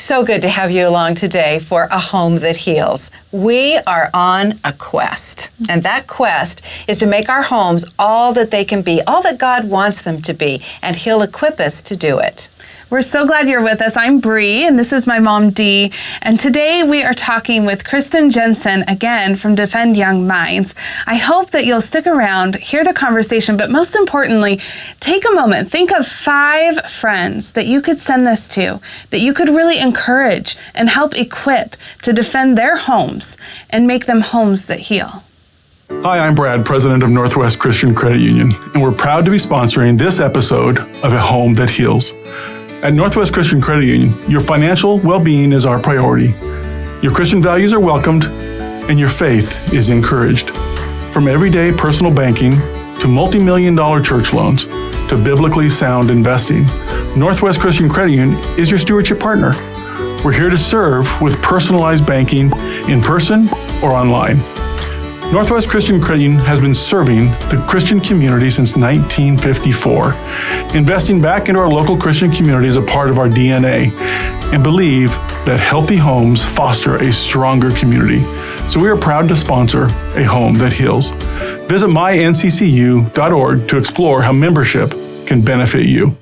So good to have you along today for A Home That Heals. We are on a quest, and that quest is to make our homes all that they can be, all that God wants them to be, and He'll equip us to do it. We're so glad you're with us. I'm Bree, and this is my mom, Dee. And today we are talking with Kristen Jenson, again, from Defend Young Minds. I hope that you'll stick around, hear the conversation, but most importantly, take a moment. Think of 5 friends that you could send this to, that you could really encourage and help equip to defend their homes and make them homes that heal. Hi, I'm Brad, president of Northwest Christian Credit Union, and we're proud to be sponsoring this episode of A Home That Heals. At Northwest Christian Credit Union, your financial well-being is our priority. Your Christian values are welcomed, and your faith is encouraged. From everyday personal banking to multi-million-dollar church loans to biblically sound investing, Northwest Christian Credit Union is your stewardship partner. We're here to serve with personalized banking in person or online. Northwest Christian Credit Union has been serving the Christian community since 1954. Investing back into our local Christian community is a part of our DNA, and believe that healthy homes foster a stronger community. So we are proud to sponsor A Home That Heals. Visit mynccu.org to explore how membership can benefit you.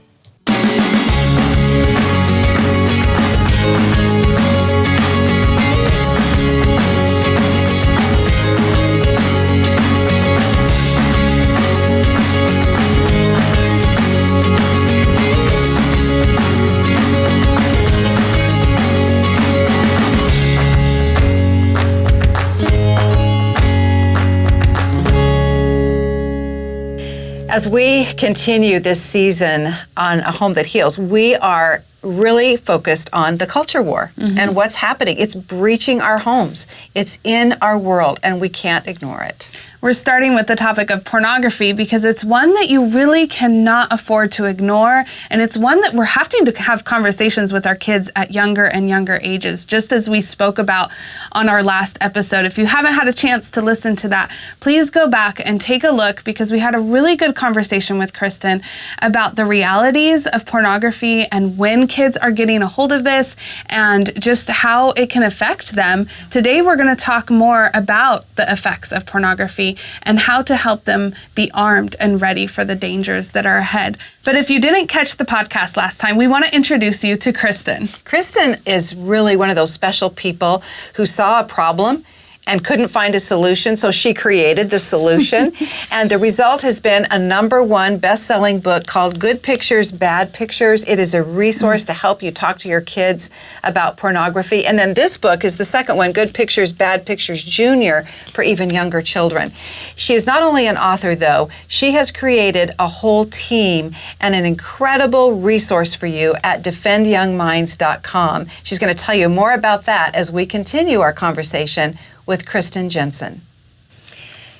As we continue this season on A Home That Heals, we are really focused on the culture war and what's happening. It's breaching our homes. It's in our world, and we can't ignore it. We're starting with the topic of pornography because it's one that you really cannot afford to ignore, and it's one that we're having to have conversations with our kids at younger and younger ages, just as we spoke about on our last episode. If you haven't had a chance to listen to that, please go back and take a look, because we had a really good conversation with Kristen about the realities of pornography and when kids are getting a hold of this and just how it can affect them. Today we're going to talk more about the effects of pornography and how to help them be armed and ready for the dangers that are ahead. But if you didn't catch the podcast last time, we want to introduce you to Kristen. Kristen is really one of those special people who saw a problem and couldn't find a solution, so she created the solution. And the result has been a #1 best-selling book called Good Pictures, Bad Pictures. It is a resource to help you talk to your kids about pornography. And then this book is the second one, Good Pictures, Bad Pictures Junior, for even younger children. She is not only an author, though, she has created a whole team and an incredible resource for you at defendyoungminds.com. She's going to tell you more about that as we continue our conversation with Kristen Jenson.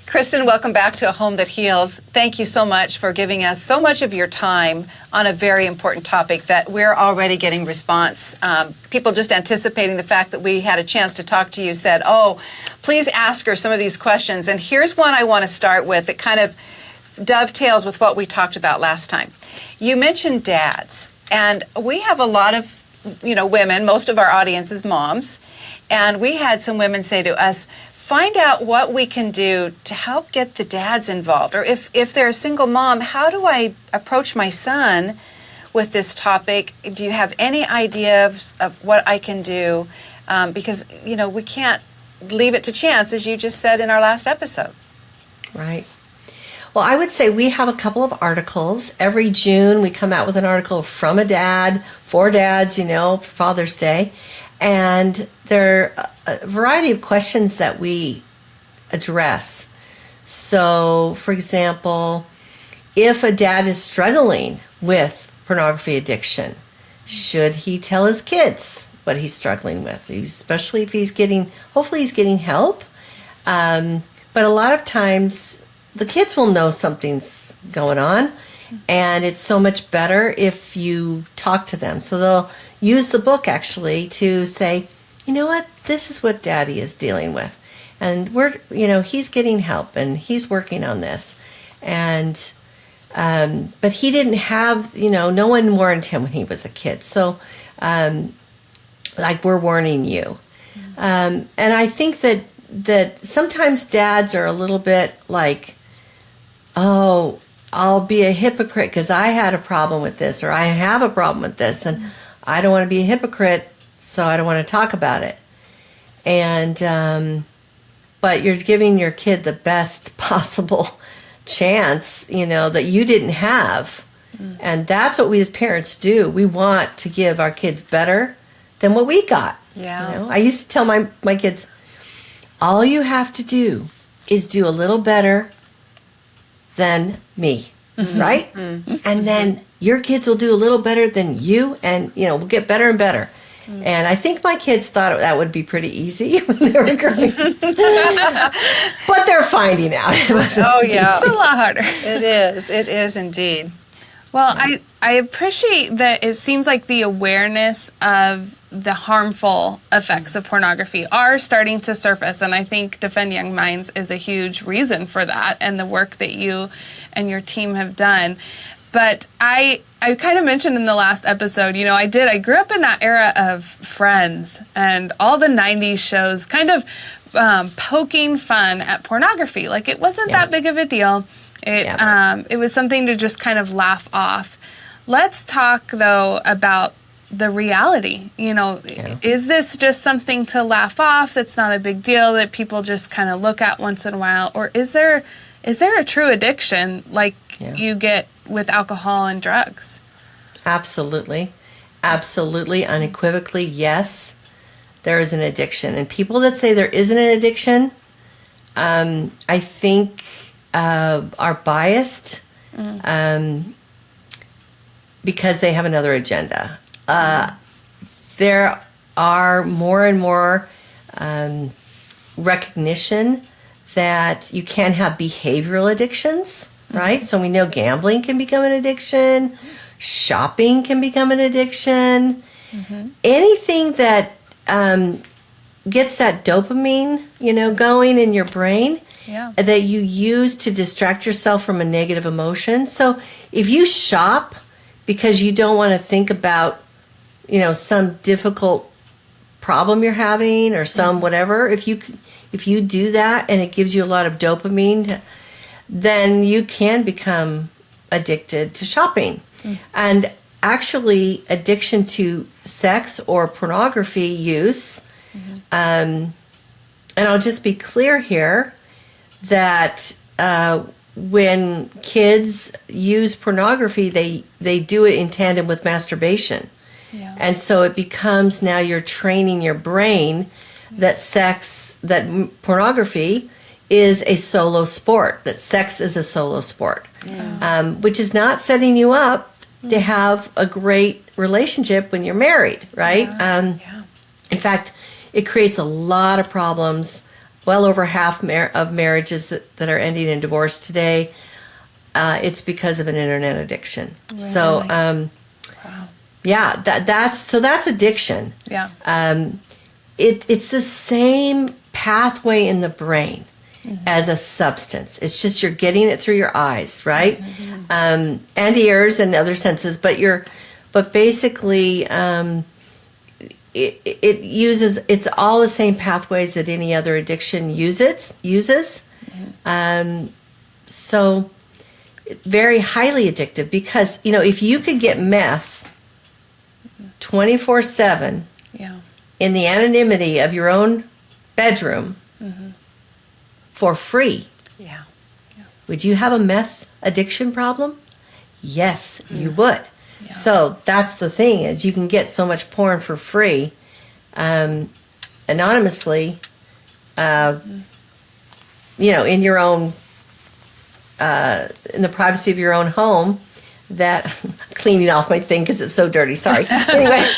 Kristen, welcome back to A Home That Heals. Thank you so much for giving us so much of your time on a very important topic that we're already getting response. People just anticipating the fact that we had a chance to talk to you said, oh, please ask her some of these questions. And here's one I want to start with that kind of dovetails with what we talked about last time. You mentioned dads, and we have a lot of women, most of our audience is moms, and we had some women say to us, find out what we can do to help get the dads involved. Or if they're a single mom, how do I approach my son with this topic? Do you have any idea of what I can do? Because, we can't leave it to chance, as you just said in our last episode. Right. Well, I would say we have a couple of articles. Every June, we come out with an article from a dad, for dads, for Father's Day. And there are a variety of questions that we address. So, for example, if a dad is struggling with pornography addiction, should he tell his kids what he's struggling with? Especially if hopefully he's getting help. But a lot of times the kids will know something's going on, and it's so much better if you talk to them. So they'll use the book actually to say, you know what, this is what Daddy is dealing with. And he's getting help and he's working on this. And, but he didn't have, no one warned him when he was a kid. So like we're warning you. And I think that sometimes dads are a little bit like, oh, I'll be a hypocrite because I had a problem with this, or I have a problem with this, and I don't want to be a hypocrite, so I don't want to talk about it. And but you're giving your kid the best possible chance, that you didn't have. And that's what we as parents do. We want to give our kids better than what we got. Yeah. I used to tell my kids, all you have to do is do a little better than me, right? And then your kids will do a little better than you, and we'll get better and better. And I think my kids thought that would be pretty easy when they were growing up. But they're finding out. Oh, yeah. It's a lot harder. It is indeed. Well, I appreciate that it seems like the awareness of the harmful effects of pornography are starting to surface, and I think Defend Young Minds is a huge reason for that and the work that you and your team have done. But I kind of mentioned in the last episode, I grew up in that era of Friends and all the 90s shows kind of poking fun at pornography. Like, it wasn't that big of a deal. It was something to just kind of laugh off. Let's talk, though, about the reality. Is this just something to laugh off that's not a big deal that people just kind of look at once in a while? Or is there a true addiction like you get with alcohol and drugs? Absolutely. Absolutely. Unequivocally, yes, there is an addiction. And people that say there isn't an addiction, I think are biased because they have another agenda. There are more and more recognition that you can have behavioral addictions, right? So we know gambling can become an addiction, shopping can become an addiction, anything that gets that dopamine, going in your brain that you use to distract yourself from a negative emotion. So if you shop because you don't want to think about, some difficult problem you're having or some whatever, if you do that and it gives you a lot of dopamine, then you can become addicted to shopping. And actually, addiction to sex or pornography use, and I'll just be clear here that when kids use pornography, they do it in tandem with masturbation. And so it becomes, now you're training your brain that pornography is a solo sport, that sex is a solo sport, which is not setting you up to have a great relationship when you're married, right? In fact, it creates a lot of problems. Well over half of marriages that are ending in divorce today, it's because of an internet addiction. Really? So, that's addiction. It's the same pathway in the brain as a substance. It's just you're getting it through your eyes, right? And ears and other senses, but basically it's all the same pathways that any other addiction uses. So very highly addictive, because if you could get meth 24/7 in the anonymity of your own bedroom for free, would you have a meth addiction problem? Yes, you would. So that's the thing, is you can get so much porn for free, anonymously, in your own, in the privacy of your own home. That cleaning off my thing because it's so dirty. Sorry. Anyway,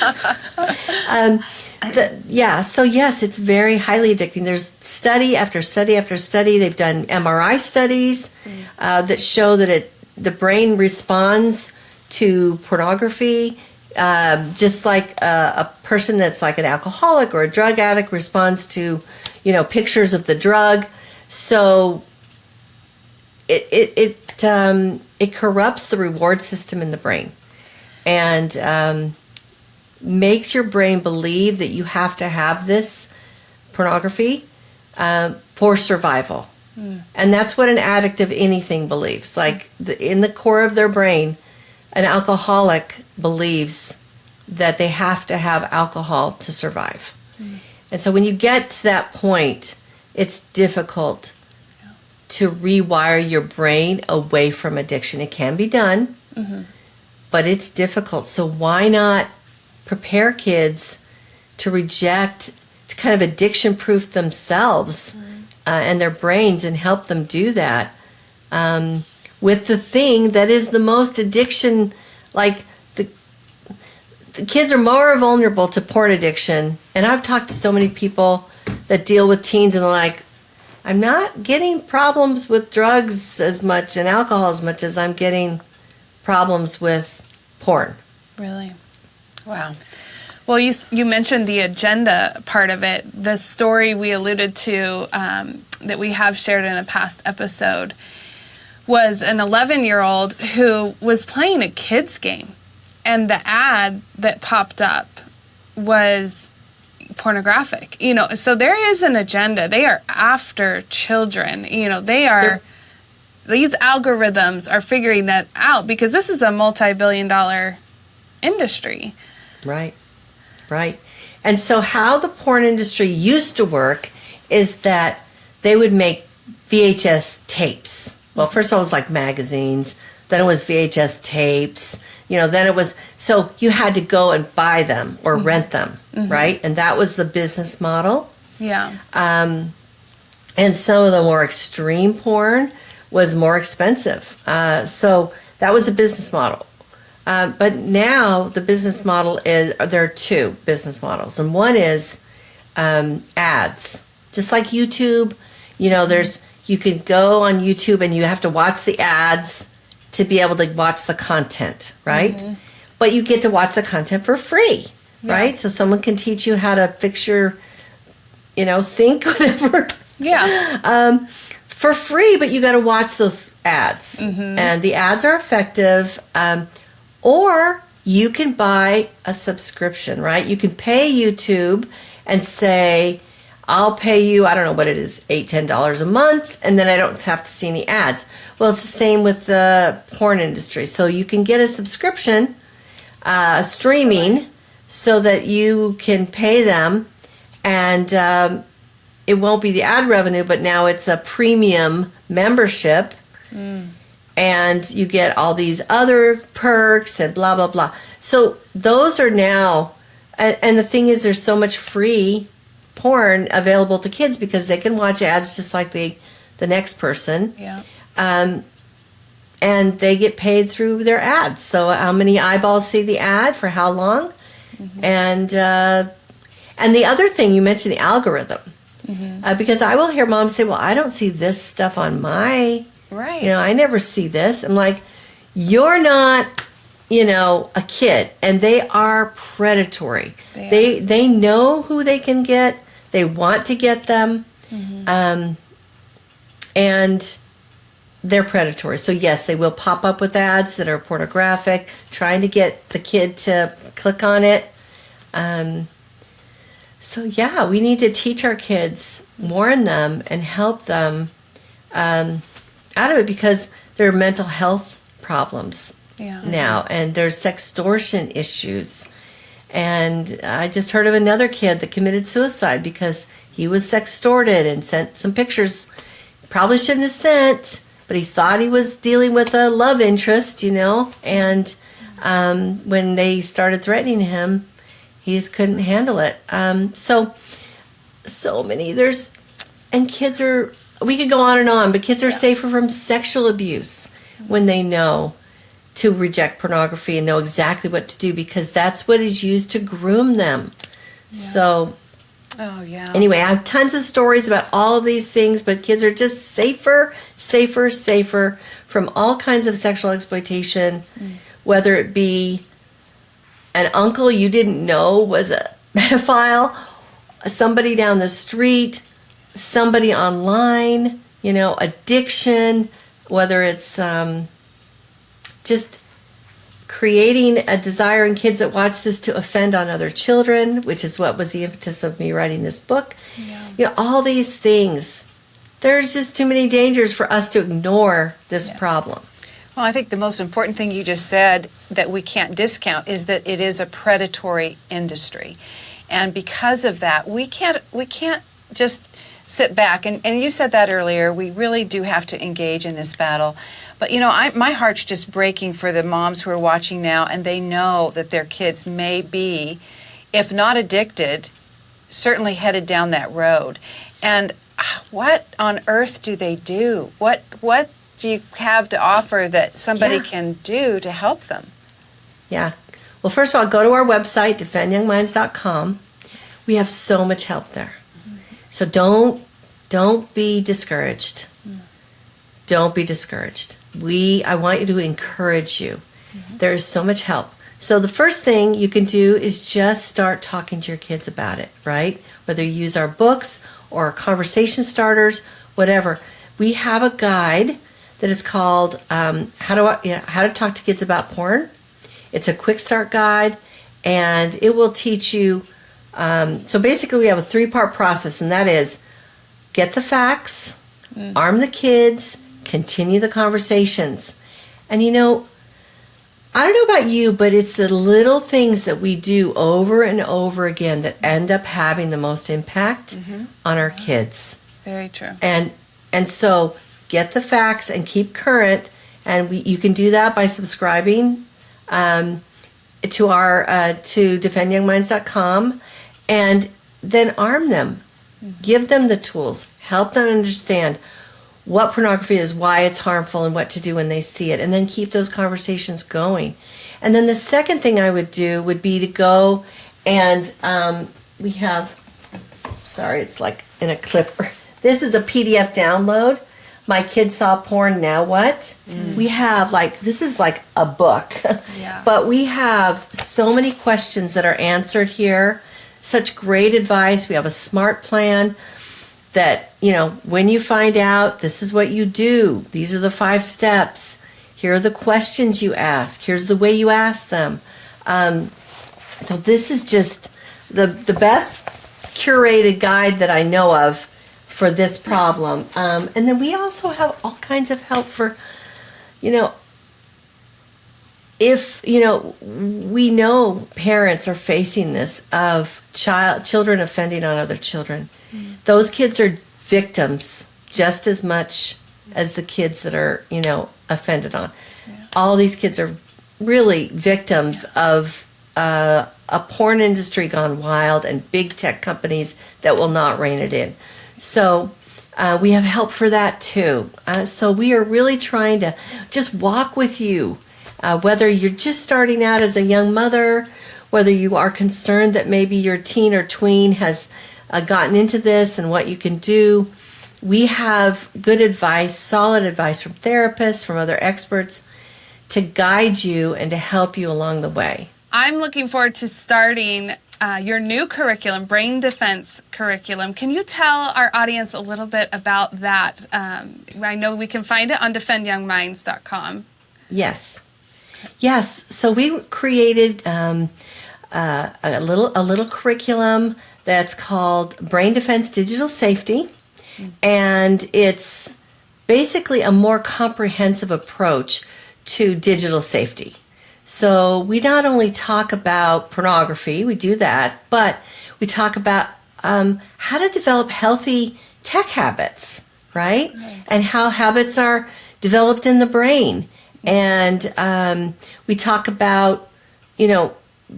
so yes, it's very highly addicting. There's study after study after study. They've done MRI studies that show that the brain responds to pornography just like a person that's like an alcoholic or a drug addict responds to, pictures of the drug. So it corrupts the reward system in the brain, and makes your brain believe that you have to have this pornography for survival. And that's what an addict of anything believes. Like in the core of their brain, an alcoholic believes that they have to have alcohol to survive. And so when you get to that point, it's difficult to rewire your brain away from addiction. It can be done, but it's difficult. So why not prepare kids to reject, to kind of addiction-proof themselves and their brains, and help them do that with the thing that is the most addiction. Like the kids are more vulnerable to porn addiction. And I've talked to so many people that deal with teens, and they're like, I'm not getting problems with drugs as much and alcohol as much as I'm getting problems with porn. Really? Wow. Well, you mentioned the agenda part of it. The story we alluded to that we have shared in a past episode was an 11-year-old who was playing a kid's game, and the ad that popped up was pornographic. So there is an agenda. They are after children. These algorithms are figuring that out, because this is a multi-billion-dollar industry. Right. And so how the porn industry used to work is that they would make VHS tapes. Well, first of all, it was like magazines. Then it was VHS tapes. Then it was, so you had to go and buy them or rent them, right? And that was the business model. Yeah. And some of the more extreme porn was more expensive. So that was the business model. But now the business model is, there are two business models. And one is ads. Just like YouTube, you can go on YouTube and you have to watch the ads to be able to watch the content, right? But you get to watch the content for free, right? So someone can teach you how to fix your, sink, whatever. Yeah. For free, but you got to watch those ads. And the ads are effective. Or you can buy a subscription, right? You can pay YouTube and say, I'll pay you, I don't know what it is, $8, $10 a month, and then I don't have to see any ads. Well, it's the same with the porn industry. So you can get a subscription, streaming, so that you can pay them, and it won't be the ad revenue, but now it's a premium membership. And you get all these other perks and blah, blah, blah. So those are now, and the thing is, there's so much free porn available to kids because they can watch ads just like the next person. Yeah. And they get paid through their ads. So how many eyeballs see the ad for how long? And the other thing, you mentioned the algorithm. Because I will hear moms say, well, I don't see this stuff on my... Right. I never see this. I'm like, you're not, a kid, and they are predatory. They know who they can get. They want to get them. And they're predatory. So yes, they will pop up with ads that are pornographic, trying to get the kid to click on it. So yeah, we need to teach our kids, warn them, and help them out of it, because there are mental health problems now, and there's sextortion issues. And I just heard of another kid that committed suicide because he was sextorted and sent some pictures probably shouldn't have sent, but he thought he was dealing with a love interest, and when they started threatening him, he just couldn't handle it. So many, and kids are, we could go on, but kids are safer from sexual abuse when they know to reject pornography and know exactly what to do, because that's what is used to groom them. So, anyway, I have tons of stories about all of these things, but kids are just safer from all kinds of sexual exploitation, whether it be an uncle you didn't know was a pedophile, somebody down the street, somebody online, addiction, whether it's just creating a desire in kids that watch this to offend on other children, which is what was the impetus of me writing this book. Yeah. All these things. There's just too many dangers for us to ignore this problem. Well, I think the most important thing you just said that we can't discount is that it is a predatory industry. And because of that, we can't just sit back. And you said that earlier, we really do have to engage in this battle. But, my heart's just breaking for the moms who are watching now, and they know that their kids may be, if not addicted, certainly headed down that road. And what on earth do they do? What do you have to offer that somebody can do to help them? Yeah. Well, first of all, go to our website, defendyoungminds.com. We have so much help there. So don't be discouraged. Don't be discouraged. I want you to encourage you. There is so much help. So the first thing you can do is just start talking to your kids about it, right? Whether you use our books or conversation starters, whatever. We have a guide that is called How to Talk to Kids About Porn. It's a quick start guide, and it will teach you. So basically, we have a 3-part process, and that is get the facts, arm the kids, continue the conversations. And I don't know about you, but it's the little things that we do over and over again that end up having the most impact on our kids. Very true. And so get the facts and keep current. And you can do that by subscribing to defendyoungminds.com, and then arm them. Give them the tools. Help them understand what pornography is, why it's harmful, and what to do when they see it, and then keep those conversations going. And then the second thing I would do would be to go and we have, sorry, it's like in a clipper. This is a PDF download. My kids saw porn, now what? We have this is like a book. Yeah. But we have so many questions that are answered here. Such great advice. We have a SMART plan that, when you find out, this is what you do. These are the 5 steps. Here are the questions you ask. Here's the way you ask them. So this is just the best curated guide that I know of for this problem. And then we also have all kinds of help for, if, we know parents are facing this of children offending on other children. Those kids are victims just as much as the kids that are, offended on. Yeah. All these kids are really victims of a porn industry gone wild and big tech companies that will not rein it in. So we have help for that too. So we are really trying to just walk with you, whether you're just starting out as a young mother, whether you are concerned that maybe your teen or tween has gotten into this and what you can do. We have good advice, solid advice from therapists, from other experts to guide you and to help you along the way. I'm looking forward to starting your new curriculum, Brain Defense Curriculum. Can you tell our audience a little bit about that? I know we can find it on defendyoungminds.com. Yes. So we created a little curriculum that's called Brain Defense Digital Safety, and it's basically a more comprehensive approach to digital safety. So we not only talk about pornography, we do that, but we talk about how to develop healthy tech habits, right? And how habits are developed in the brain. And we talk about,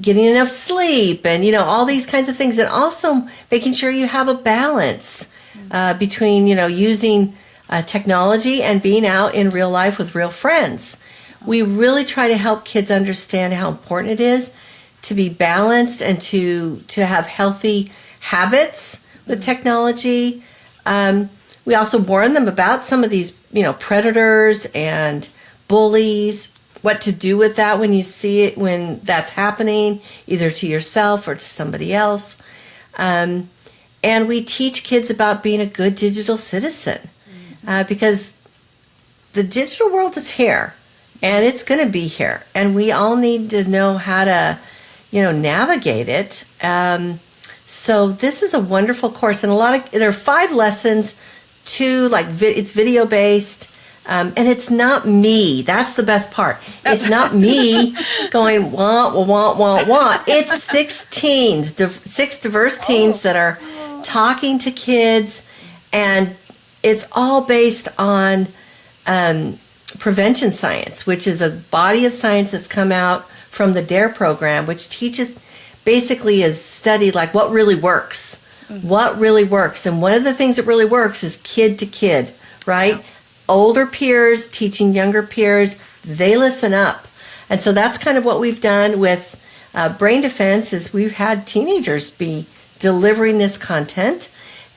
getting enough sleep and, all these kinds of things. And also making sure you have a balance between, using technology and being out in real life with real friends. We really try to help kids understand how important it is to be balanced and to have healthy habits with technology. We also warn them about some of these, predators and bullies, what to do with that when you see it, when that's happening, either to yourself or to somebody else. And we teach kids about being a good digital citizen because the digital world is here. and it's going to be here, and we all need to know how to, navigate it. So this is a wonderful course, and there are 5 lessons, 2 it's video based. And it's not me. That's the best part. It's not me going, want. It's 6 teens, 6 diverse teens that are talking to kids, and it's all based on prevention science, which is a body of science that's come out from the DARE program, which teaches, basically is studied like what really works. What really works. And one of the things that really works is kid to kid, right? Yeah. Older peers teaching younger peers, they listen up. And so that's kind of what we've done with Brain Defense, is we've had teenagers be delivering this content.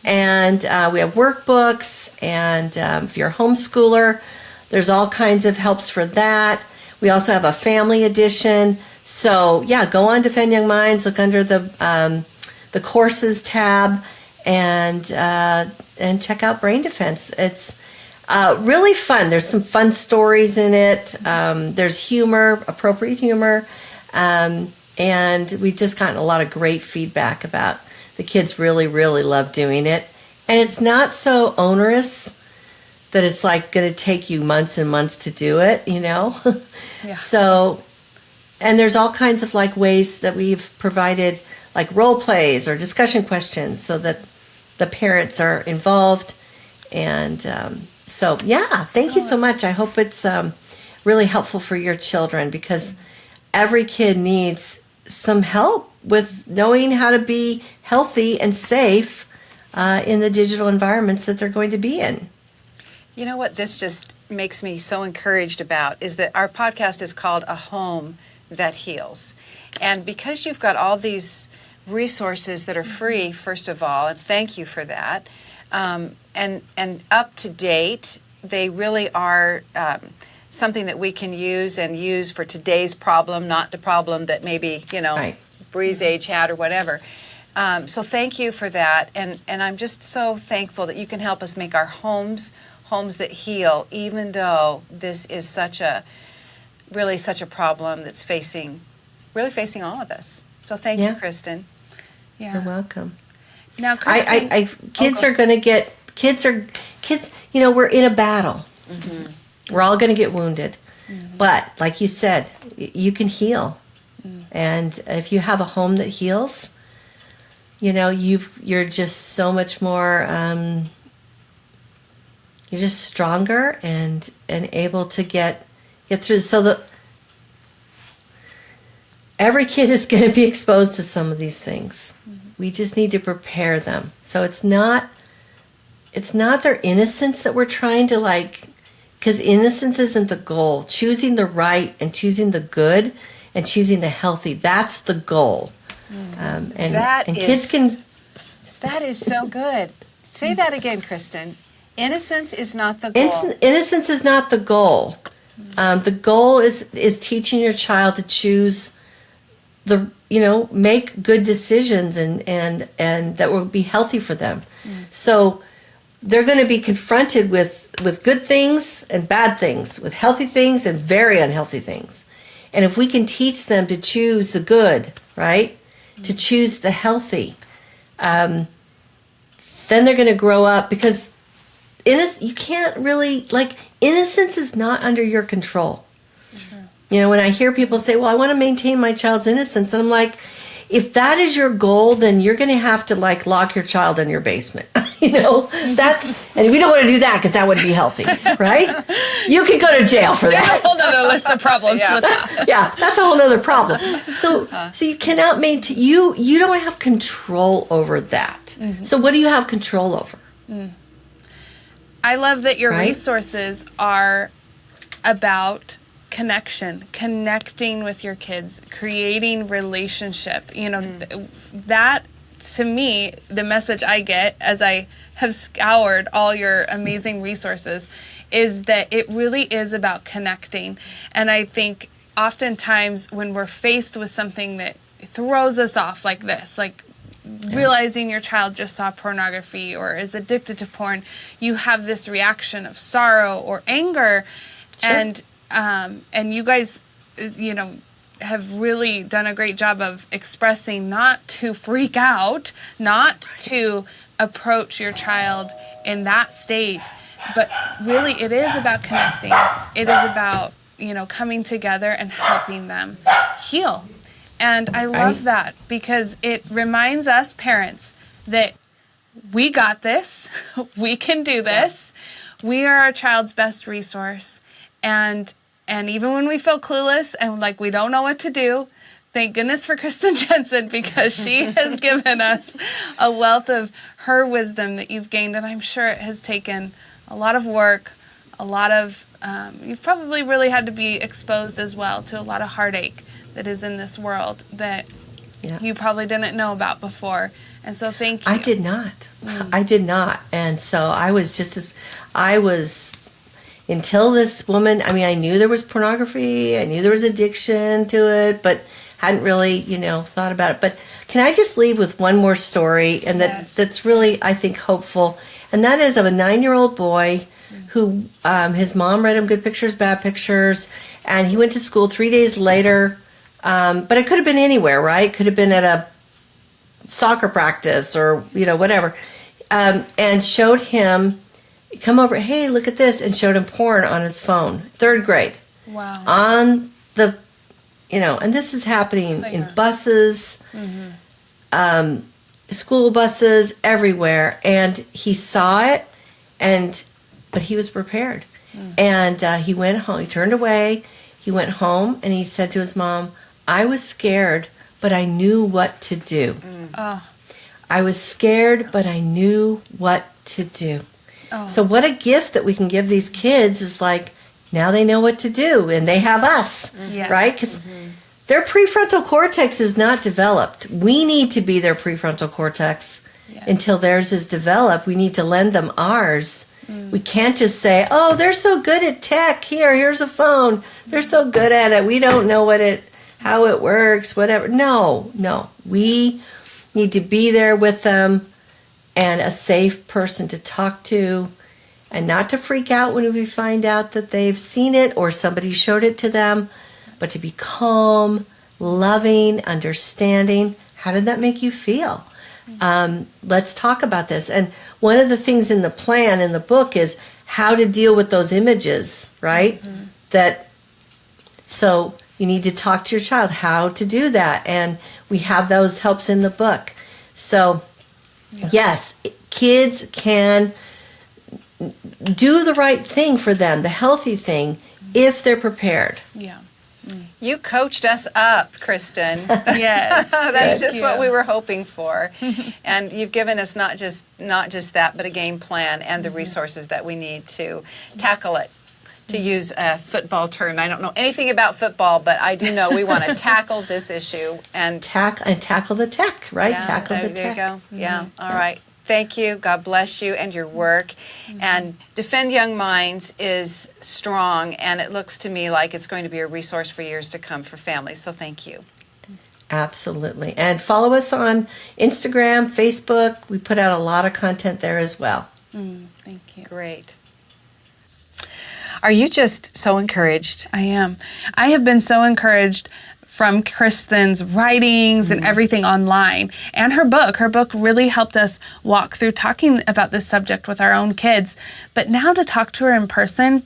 And we have workbooks, and if you're a homeschooler, there's all kinds of helps for that. We also have a family edition. So yeah, go on Defend Young Minds, look under the courses tab, and check out Brain Defense. It's really fun. There's some fun stories in it. There's humor, appropriate humor. And we've just gotten a lot of great feedback about the kids really, really love doing it. And it's not so onerous that it's like going to take you months and months to do it, Yeah. So, and there's all kinds of ways that we've provided role plays or discussion questions so that the parents are involved. And so, yeah, thank you so much. I hope it's really helpful for your children, because every kid needs some help with knowing how to be healthy and safe in the digital environments that they're going to be in. You know what this just makes me so encouraged about is that our podcast is called A Home That Heals. And because you've got all these resources that are free, first of all, and thank you for that, and up to date, they really are something that we can use for today's problem, not the problem that maybe, right. Bree's age had or whatever. So thank you for that. And I'm just so thankful that you can help us make our homes that heal, even though this is such a problem that's facing all of us. So thank you, Kristen. Yeah. You're welcome. Now, kids are going to get, kids, we're in a battle. Mm-hmm. We're all going to get wounded. Mm-hmm. But like you said, you can heal. Mm-hmm. And if you have a home that heals, you're just so much more, you're just stronger and able to get through. So every kid is going to be exposed to some of these things. Mm-hmm. We just need to prepare them. So it's not their innocence that we're trying to because innocence isn't the goal. Choosing the right and choosing the good and choosing the healthy, that's the goal. Mm-hmm. And kids can... That is so good. Say that again, Kristen. Innocence is not the goal. Innocence is not the goal. The goal is teaching your child to choose make good decisions and that will be healthy for them. So they're going to be confronted with good things and bad things, with healthy things and very unhealthy things. And if we can teach them to choose the good, right? To choose the healthy, then they're going to grow up, because you can't really, innocence is not under your control. Mm-hmm. When I hear people say, well, I want to maintain my child's innocence, and I'm like, if that is your goal, then you're going to have to lock your child in your basement. And we don't want to do that, because that wouldn't be healthy, right? You could go to jail for that. There's a whole other list of problems with that. Yeah, that's a whole other problem. So you cannot maintain, you don't have control over that. Mm-hmm. So what do you have control over? Mm. I love that your resources are about connecting with your kids, creating relationship. That, to me, the message I get as I have scoured all your amazing resources is that it really is about connecting. And I think oftentimes when we're faced with something that throws us off like this, realizing your child just saw pornography or is addicted to porn, you have this reaction of sorrow or anger. Sure. And and you guys, have really done a great job of expressing not to freak out, not to approach your child in that state, but really it is about connecting. It is about, coming together and helping them heal. And I love that because it reminds us parents that we got this, we can do this, we are our child's best resource. And even when we feel clueless and like we don't know what to do, thank goodness for Kristen Jenson because she has given us a wealth of her wisdom that you've gained. And I'm sure it has taken a lot of work, a lot of, you've probably really had to be exposed as well to a lot of heartache that is in this world that you probably didn't know about before. And so thank you. I did not. I did not. And so I was until this woman, I knew there was pornography, I knew there was addiction to it, but hadn't really, thought about it. But can I just leave with one more story, and that's really, I think, hopeful, and that is of a 9-year-old boy who, his mom read him good pictures, bad pictures, and he went to school 3 days later, but it could have been anywhere, right? Could have been at a soccer practice or, whatever, and showed him, come over, hey, look at this, and showed him porn on his phone. 3rd grade. Wow. On the, and this is happening in buses, school buses, everywhere. And he saw it, but he was prepared. And he went home. He turned away. He went home, and he said to his mom, I was scared, but I knew what to do. I was scared, but I knew what to do. So what a gift that we can give these kids is like, now they know what to do, and they have us, right? Because their prefrontal cortex is not developed. We need to be their prefrontal cortex until theirs is developed. We need to lend them ours. We can't just say, oh, they're so good at tech. Here's a phone. They're so good at it. We don't know how it works, whatever. No. We need to be there with them, and a safe person to talk to, and not to freak out when we find out that they've seen it or somebody showed it to them, but to be calm, loving, understanding. How did that make you feel? Let's talk about this. And one of the things in the plan in the book is how to deal with those images, right? So you need to talk to your child how to do that. And we have those helps in the book. So yes, kids can do the right thing for them, the healthy thing, if they're prepared. Yeah. You coached us up, Kristen. Yes. That's just what we were hoping for. And you've given us not just that, but a game plan and the resources that we need to tackle it. To use a football term, I don't know anything about football, but I do know we want to tackle this issue and tackle the tech, right? Yeah, tackle the tech. There you go. Yeah. All right. Thank you. God bless you and your work. And Defend Young Minds is strong, and it looks to me like it's going to be a resource for years to come for families. So thank you. Absolutely. And follow us on Instagram, Facebook. We put out a lot of content there as well. Thank you. Great. Are you just so encouraged? I am. I have been so encouraged from Kristen's writings and everything online, and her book. Her book really helped us walk through talking about this subject with our own kids. But now to talk to her in person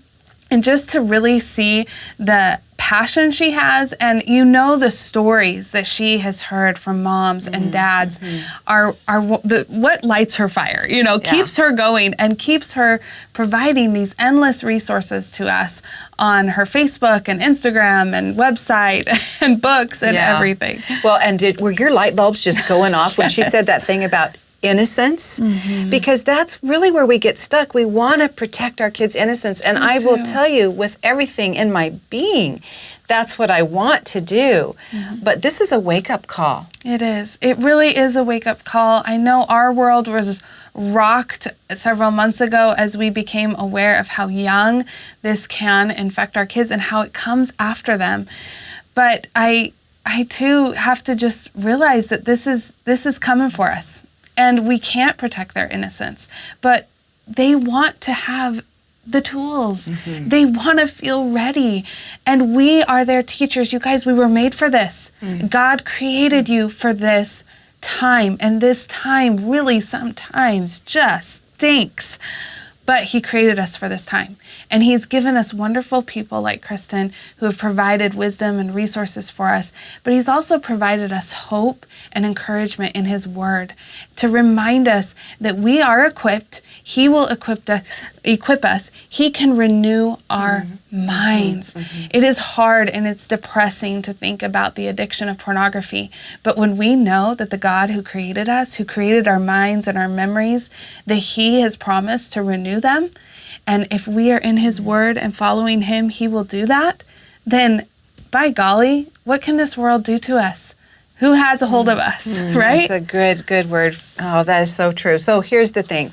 and just to really see the passion she has, and the stories that she has heard from moms and dads are what lights her fire, keeps her going and keeps her providing these endless resources to us on her Facebook and Instagram and website and books and everything. Well, and were your light bulbs just going off when she said that thing about innocence? Because that's really where we get stuck. We want to protect our kids' innocence. And I will tell you, with everything in my being, that's what I want to do. But this is a wake-up call. It is. It really is a wake-up call. I know our world was rocked several months ago as we became aware of how young this can infect our kids and how it comes after them. But I too have to just realize that this is coming for us. And we can't protect their innocence, but they want to have the tools. They want to feel ready. And we are their teachers. You guys, we were made for this. God created you for this time. And this time really sometimes just stinks. But he created us for this time. And he's given us wonderful people like Kristen who have provided wisdom and resources for us. But he's also provided us hope and encouragement in his word to remind us that we are equipped. He will equip us. He can renew our minds. It is hard and it's depressing to think about the addiction of pornography. But when we know that the God who created us, who created our minds and our memories, that he has promised to renew them, and if we are in his word and following him, he will do that, then by golly, what can this world do to us? Who has a hold of us, right? That's a good word. Oh, that is so true. So here's the thing.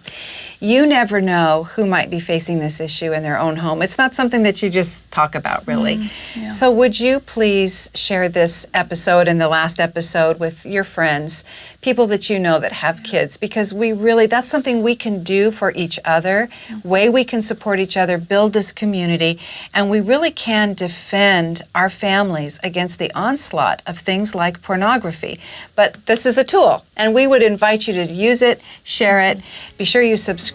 You never know who might be facing this issue in their own home. It's not something that you just talk about, really. Yeah. So would you please share this episode and the last episode with your friends, people that you know that have kids, because that's something we can do for each other, way we can support each other, build this community, and we really can defend our families against the onslaught of things like pornography. But this is a tool, and we would invite you to use it, share it, be sure you subscribe,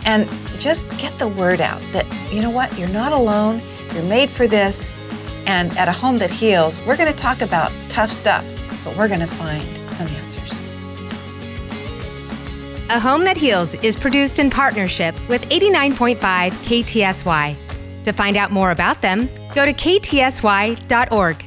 and just get the word out that, you know what, you're not alone, you're made for this, and at A Home That Heals, we're going to talk about tough stuff, but we're going to find some answers. A Home That Heals is produced in partnership with 89.5 KTSY. To find out more about them, go to ktsy.org.